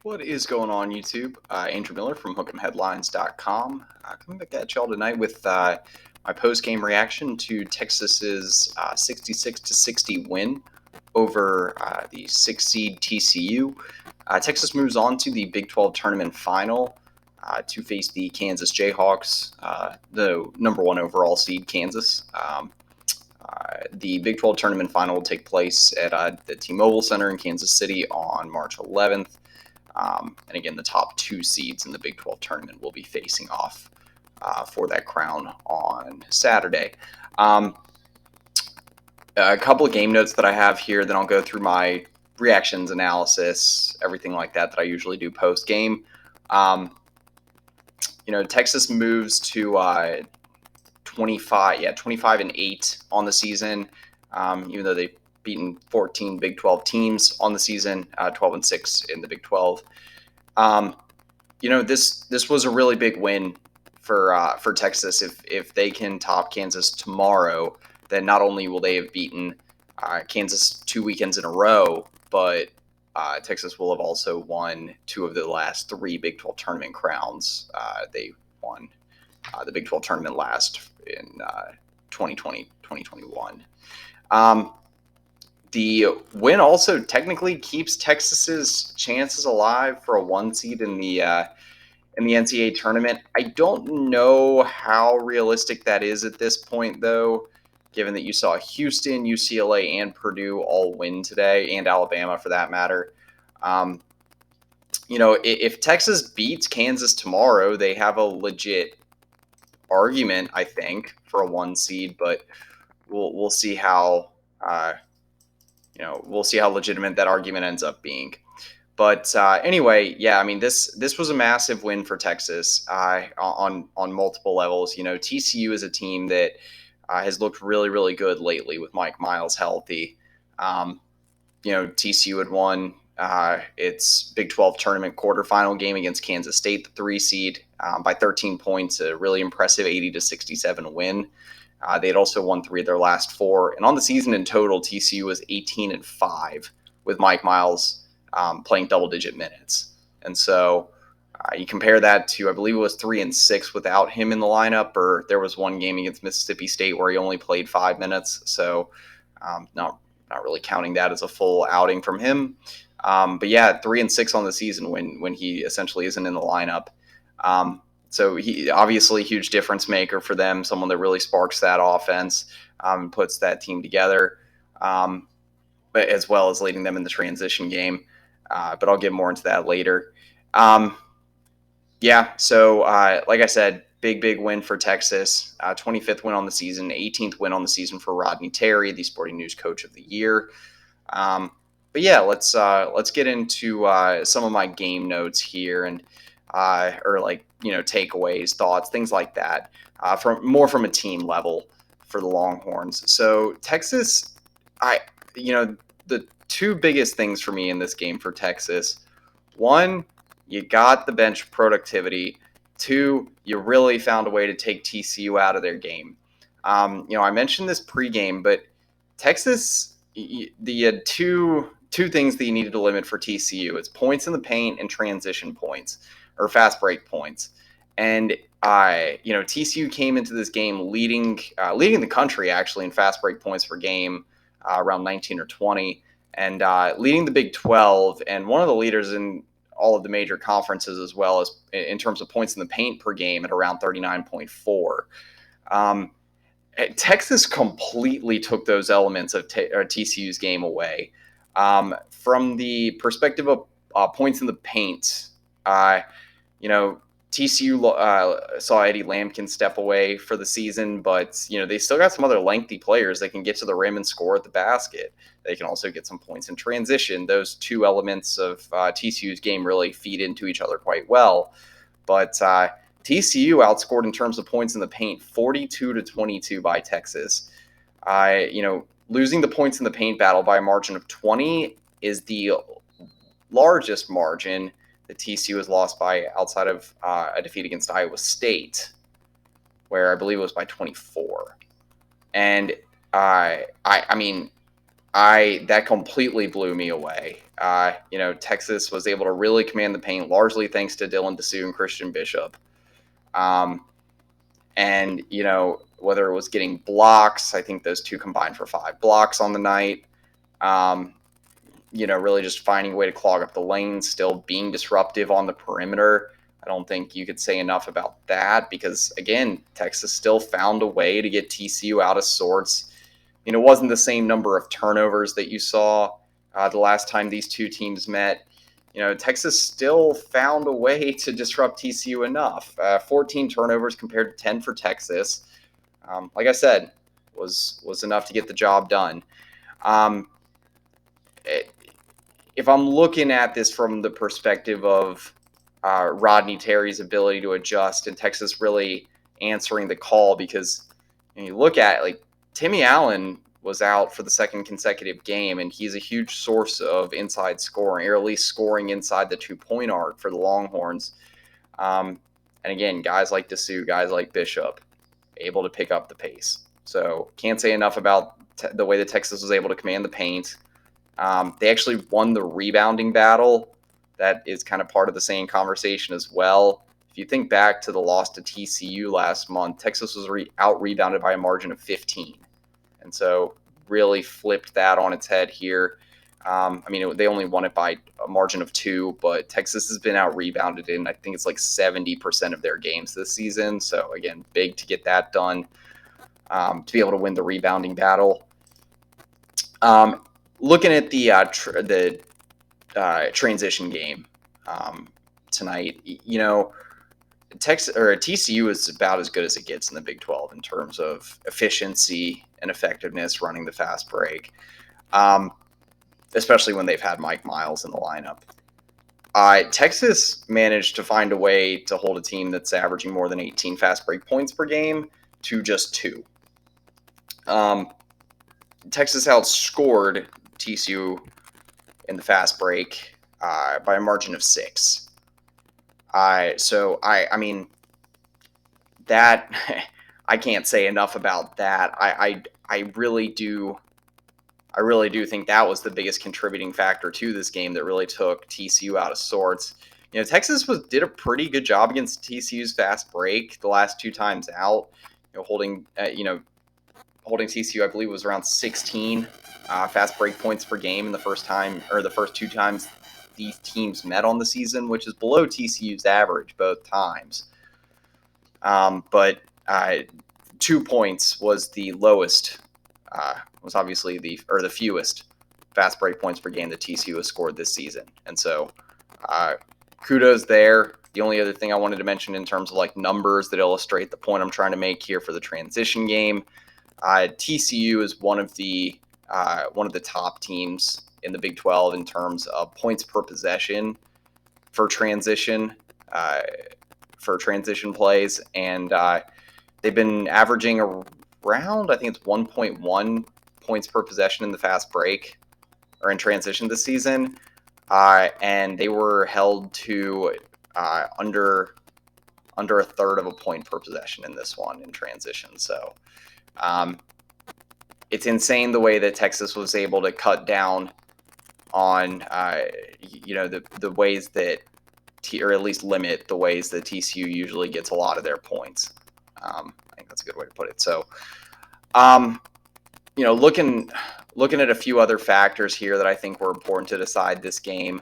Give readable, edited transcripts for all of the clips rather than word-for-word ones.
What is going on, YouTube? Andrew Miller from Hook'emHeadlines.com. Coming back at y'all tonight with my post-game reaction to Texas's 66-60 win over the 6 seed TCU. Texas moves on to the Big 12 tournament final to face the Kansas Jayhawks, the number one overall seed Kansas. The Big 12 tournament final will take place at the T-Mobile Center in Kansas City on March 11th. And again, the top two seeds in the Big 12 tournament will be facing off for that crown on Saturday. A couple of game notes that I have here, then I'll go through my reactions, analysis, everything like that I usually do post game. Texas moves to 25-8 on the season, even though they've beaten 14 Big 12 teams on the season, 12-6 in the Big 12. This was a really big win for Texas. If they can top Kansas tomorrow, then not only will they have beaten Kansas 2 weekends in a row, but Texas will have also won two of the last three Big 12 tournament crowns. They won the Big 12 tournament last in 2020, 2021. The win also technically keeps Texas's chances alive for a 1 seed in the NCAA tournament. I don't know how realistic that is at this point, though, given that you saw Houston, UCLA, and Purdue all win today, and Alabama for that matter. If Texas beats Kansas tomorrow, they have a legit argument, I think, for a 1 seed, but we'll see how. We'll see how legitimate that argument ends up being. But anyway, yeah, I mean, this was a massive win for Texas on multiple levels. TCU is a team that has looked really, really good lately with Mike Miles healthy. TCU had won its Big 12 tournament quarterfinal game against Kansas State, the 3 seed, by 13 points, a really impressive 80-67 win. They had also won 3 of their last 4. And on the season in total, TCU was 18-5 with Mike Miles playing double-digit minutes. And so you compare that to, I believe it was 3-6 without him in the lineup, or there was one game against Mississippi State where he only played 5 minutes. So not really counting that as a full outing from him. But yeah, 3-6 on the season when he essentially isn't in the lineup. So he obviously a huge difference maker for them, someone that really sparks that offense, puts that team together, but as well as leading them in the transition game. But I'll get more into that later. So like I said, big win for Texas, 25th win on the season, 18th win on the season for Rodney Terry, the Sporting News Coach of the Year. But yeah, let's get into some of my game notes here and takeaways, thoughts, things like that, from a team level for the Longhorns. So Texas, the two biggest things for me in this game for Texas: one, you got the bench productivity. 2, you really found a way to take TCU out of their game. I mentioned this pregame, but Texas, the two things that you needed to limit for TCU: it's points in the paint and transition points, or fast break points. And TCU came into this game leading the country actually in fast break points per game, around 19 or 20, and leading the Big 12, and one of the leaders in all of the major conferences as well as in terms of points in the paint per game at around 39.4. Texas completely took those elements of TCU's game away. From the perspective of points in the paint, TCU saw Eddie Lampkin step away for the season, but they still got some other lengthy players that can get to the rim and score at the basket. They can also get some points in transition. Those two elements of TCU's game really feed into each other quite well. But TCU outscored in terms of points in the paint 42-22 by Texas. Losing the points in the paint battle by a margin of 20 is the largest margin that TCU has lost by outside of a defeat against Iowa State, where I believe it was by 24. And I that completely blew me away. Texas was able to really command the paint, largely thanks to Dylan Dessou and Christian Bishop. And whether it was getting blocks, I think those two combined for 5 blocks on the night. Really just finding a way to clog up the lanes, still being disruptive on the perimeter. I don't think you could say enough about that because, again, Texas still found a way to get TCU out of sorts. It wasn't the same number of turnovers that you saw the last time these two teams met. Texas still found a way to disrupt TCU enough. 14 turnovers compared to 10 for Texas. Like I said, was enough to get the job done. If I'm looking at this from the perspective of Rodney Terry's ability to adjust and Texas really answering the call, because you look at Timmy Allen was out for the second consecutive game, and he's a huge source of inside scoring, or at least scoring inside the 2-point arc for the Longhorns. And again, guys like Dessou, guys like Bishop, able to pick up the pace. So can't say enough about the way that Texas was able to command the paint. They actually won the rebounding battle. That is kind of part of the same conversation as well. If you think back to the loss to TCU last month, Texas was out-rebounded by a margin of 15. And so really flipped that on its head here. They only won it by a margin of 2, but Texas has been out-rebounded in, I think it's 70% of their games this season. So, again, big to get that done, to be able to win the rebounding battle. Looking at the transition game tonight, TCU is about as good as it gets in the Big 12 in terms of efficiency and effectiveness running the fast break, especially when they've had Mike Miles in the lineup. Texas managed to find a way to hold a team that's averaging more than 18 fast break points per game to just 2. Texas outscored TCU in the fast break by a margin of 6. That I can't say enough about that. I really do think that was the biggest contributing factor to this game that really took TCU out of sorts. Texas did a pretty good job against TCU's fast break the last 2 times out. Holding TCU, I believe, was around 16 fast break points per game in the first 2 times these teams met on the season, which is below TCU's average both times. But 2 points was the lowest, was obviously the fewest fast break points per game that TCU has scored this season. And so kudos there. The only other thing I wanted to mention in terms of numbers that illustrate the point I'm trying to make here for the transition game, TCU is one of the top teams in the Big 12 in terms of points per possession for transition plays, and they've been averaging around, I think it's 1.1 points per possession in the fast break or in transition this season, and they were held to under a third of a point per possession in this one in transition. So it's insane the way that Texas was able to cut down on the ways that or at least limit the ways that TCU usually gets a lot of their points. I think that's a good way to put it. So looking at a few other factors here that I think were important to decide this game.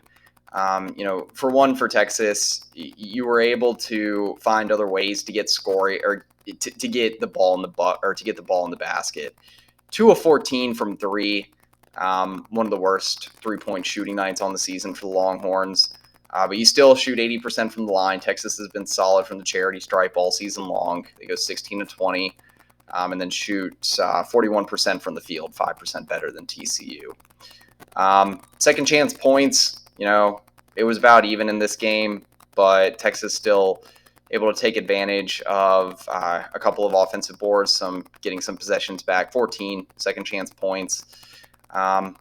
For one, for Texas, you were able to find other ways to get scoring or to get the ball in the basket. 2 of 14 from 3, one of the worst 3-point shooting nights on the season for the Longhorns. But you still shoot 80% from the line. Texas has been solid from the charity stripe all season long. They go 16 to 20, and then shoot 41% from the field, 5% better than TCU. Second chance points, it was about even in this game, but Texas still able to take advantage of a couple of offensive boards, getting some possessions back, 14 second chance points, and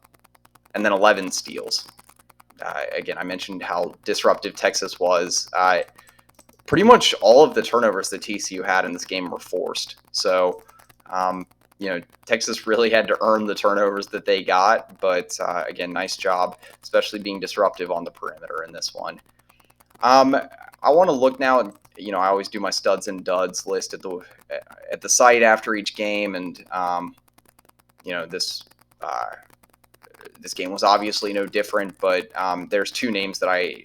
then 11 steals. Again, I mentioned how disruptive Texas was. Pretty much all of the turnovers that TCU had in this game were forced. So Texas really had to earn the turnovers that they got. But again, nice job, especially being disruptive on the perimeter in this one. I want to look now at, I always do my studs and duds list at the site after each game, and this this game was obviously no different. But there's two names that I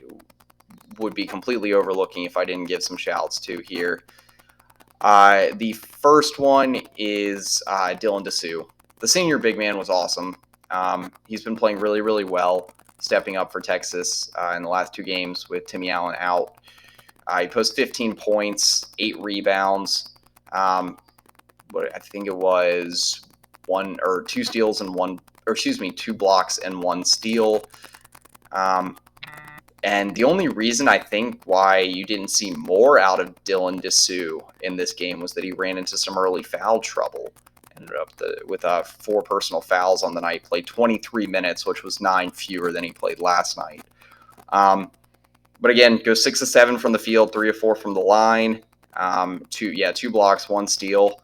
would be completely overlooking if I didn't give some shouts to here. The first one is Dylan Dessou. The senior big man was awesome. He's been playing really, really well, stepping up for Texas in the last two games with Timmy Allen out. He posted 15 points, 8 rebounds. But I think it was 2 steals and 2 blocks and 1 steal. And the only reason I think why you didn't see more out of Dylan Dessou in this game was that he ran into some early foul trouble. Ended up with 4 personal fouls on the night. Played 23 minutes, which was 9 fewer than he played last night. But again, goes 6 of 7 from the field, 3 of 4 from the line. 2 blocks, 1 steal.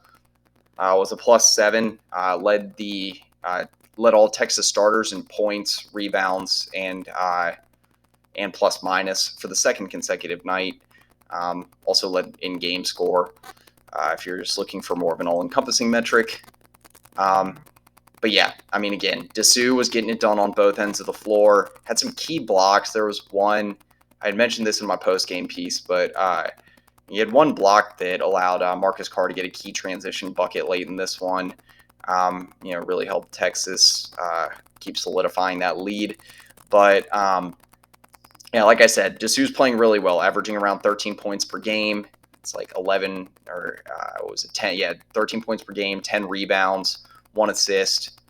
Was a +7. Led all Texas starters in points, rebounds, and plus minus for the second consecutive night. Also led in game score if you're just looking for more of an all-encompassing metric. But yeah, I mean, again, Dessou was getting it done on both ends of the floor. Had some key blocks. There was one, I had mentioned this in my post-game piece, but he had one block that allowed Marcus Carr to get a key transition bucket late in this one. Really helped Texas keep solidifying that lead. But like I said, Dessou's playing really well, averaging around 13 points per game. It's like 11 or 10? Yeah, 13 points per game, 10 rebounds, 1 assist,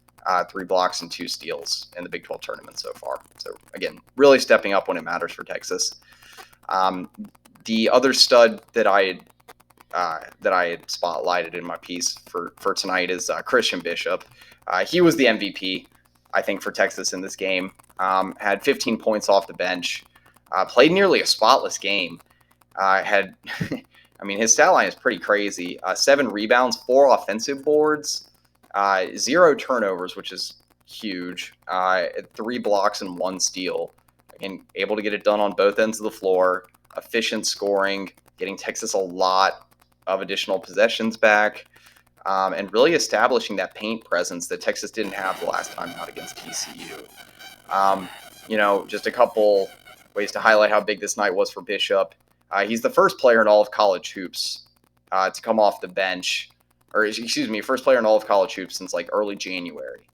3 blocks, and 2 steals in the Big 12 tournament so far. So again, really stepping up when it matters for Texas. The other stud that I had spotlighted in my piece for tonight is Christian Bishop. He was the MVP, I think, for Texas in this game. Had 15 points off the bench. Played nearly a spotless game. His stat line is pretty crazy. 7 rebounds, 4 offensive boards, 0 turnovers, which is huge. 3 blocks and 1 steal. Again, able to get it done on both ends of the floor. Efficient scoring, getting Texas a lot of additional possessions back, and really establishing that paint presence that Texas didn't have the last time out against TCU. Just a couple ways to highlight how big this night was for Bishop. He's the first player in all of college hoops to come off the bench, first player in all of college hoops since like early January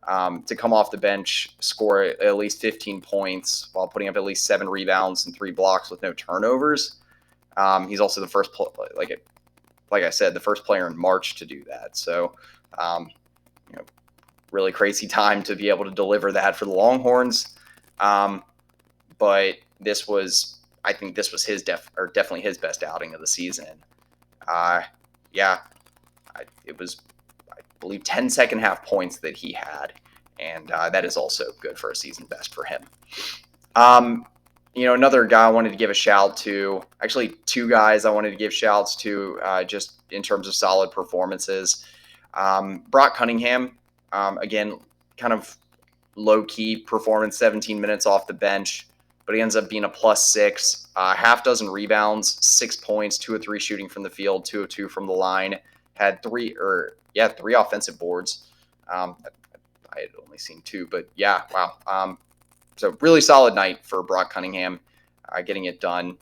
to come off the bench, score at least 15 points while putting up at least 7 rebounds and 3 blocks with no turnovers. He's also the first, like I said, the first player in March to do that. So, really crazy time to be able to deliver that for the Longhorns. But I think this was definitely his best outing of the season. It was, I believe, 10 second half points that he had, and that is also good for a season best for him. Another guy I wanted to give a shout to, actually 2 guys I wanted to give shouts to just in terms of solid performances. Brock Cunningham, again, kind of low-key performance, 17 minutes off the bench, but he ends up being a +6, half dozen rebounds, 6 points, 2 of 3 shooting from the field, 2 of 2 from the line, had 3 offensive boards. I had only seen 2, but yeah, wow. So really solid night for Brock Cunningham, getting it done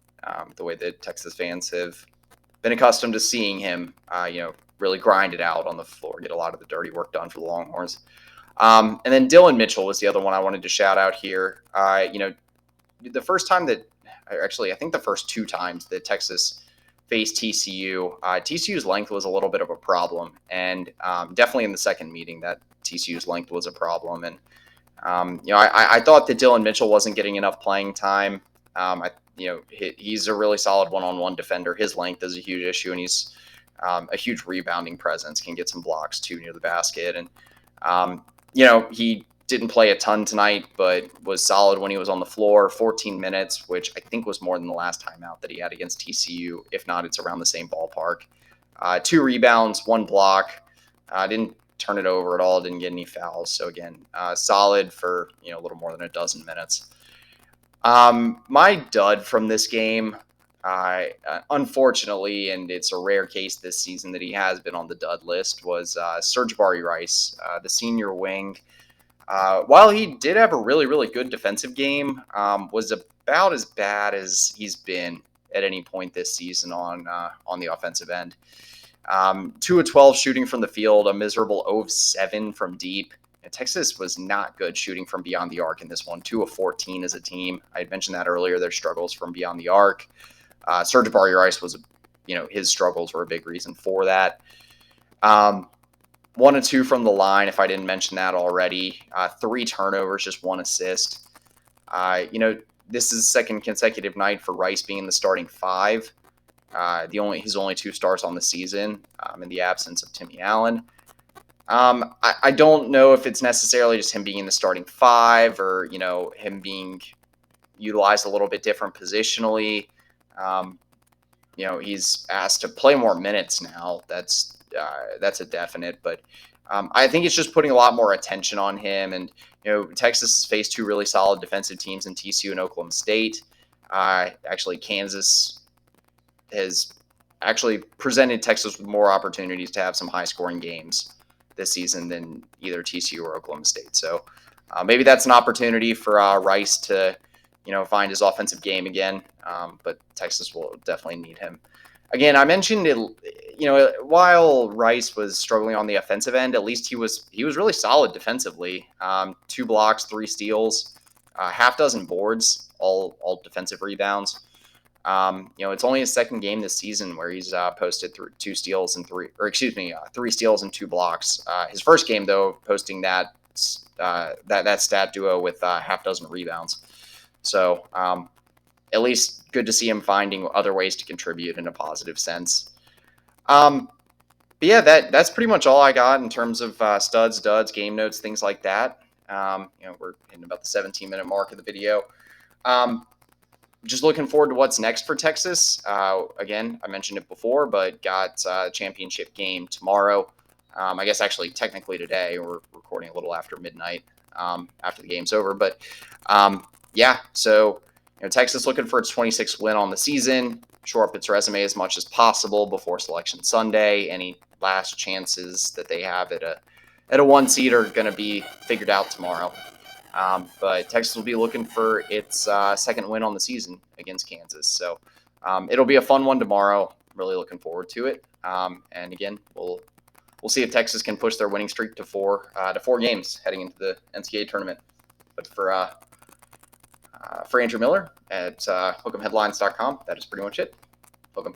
the way that Texas fans have been accustomed to seeing him, really grind it out on the floor, get a lot of the dirty work done for the Longhorns. And then Dylan Mitchell was the other one I wanted to shout out here. The first time that, actually, I think the first 2 times that Texas faced TCU, TCU's length was a little bit of a problem. And definitely in the second meeting that TCU's length was a problem. And I thought that Dylan Mitchell wasn't getting enough playing time. He's a really solid one-on-one defender. His length is a huge issue, and he's a huge rebounding presence, can get some blocks too near the basket. And, he didn't play a ton tonight, but was solid when he was on the floor. 14 minutes, which I think was more than the last time out that he had against TCU. If not, it's around the same ballpark. 2 rebounds, 1 block, Didn't turn it over at all. Didn't get any fouls. So again, solid for a little more than a dozen minutes. My dud from this game, unfortunately, and it's a rare case this season that he has been on the dud list, was Serge Rice, the senior wing. While he did have a really, really good defensive game, was about as bad as he's been at any point this season on the offensive end. 2 of 12 shooting from the field, a miserable 0 of 7 from deep. And Texas was not good shooting from beyond the arc in this one. 2 of 14 as a team. I had mentioned that earlier, their struggles from beyond the arc. Serge Rice was, his struggles were a big reason for that. 1 of 2 from the line, if I didn't mention that already. 3 turnovers, just 1 assist. This is second consecutive night for Rice being the starting 5. His only 2 starts on the season, in the absence of Timmy Allen. I don't know if it's necessarily just him being in the starting 5 or him being utilized a little bit different positionally. He's asked to play more minutes now. That's a definite, but I think it's just putting a lot more attention on him. And Texas has faced 2 really solid defensive teams in TCU and Oklahoma State. Actually, Kansas has actually presented Texas with more opportunities to have some high-scoring games this season than either TCU or Oklahoma State. So maybe that's an opportunity for Rice to, find his offensive game again. But Texas will definitely need him. Again, I mentioned it. While Rice was struggling on the offensive end, at least he was really solid defensively. 2 blocks, 3 steals, half dozen boards, all defensive rebounds. It's only his second game this season where he's posted 3 steals and 3 steals and 2 blocks. His first game, though, posting that stat duo with half dozen rebounds. So at least good to see him finding other ways to contribute in a positive sense. But yeah, that's pretty much all I got in terms of studs, duds, game notes, things like that. We're hitting about the 17-minute mark of the video. Just looking forward to what's next for Texas. Again, I mentioned it before, but got a championship game tomorrow. I guess actually technically today. We're recording a little after midnight after the game's over. But yeah, so Texas looking for its 26th win on the season. Shore up its resume as much as possible before Selection Sunday. Any last chances that they have at a 1 seed are going to be figured out tomorrow. But Texas will be looking for its second win on the season against Kansas. So it'll be a fun one tomorrow. Really looking forward to it. And again, we'll see if Texas can push their winning streak to 4 games heading into the NCAA tournament. But for Andrew Miller at Hook'emHeadlines.com, that is pretty much it. Hook 'em.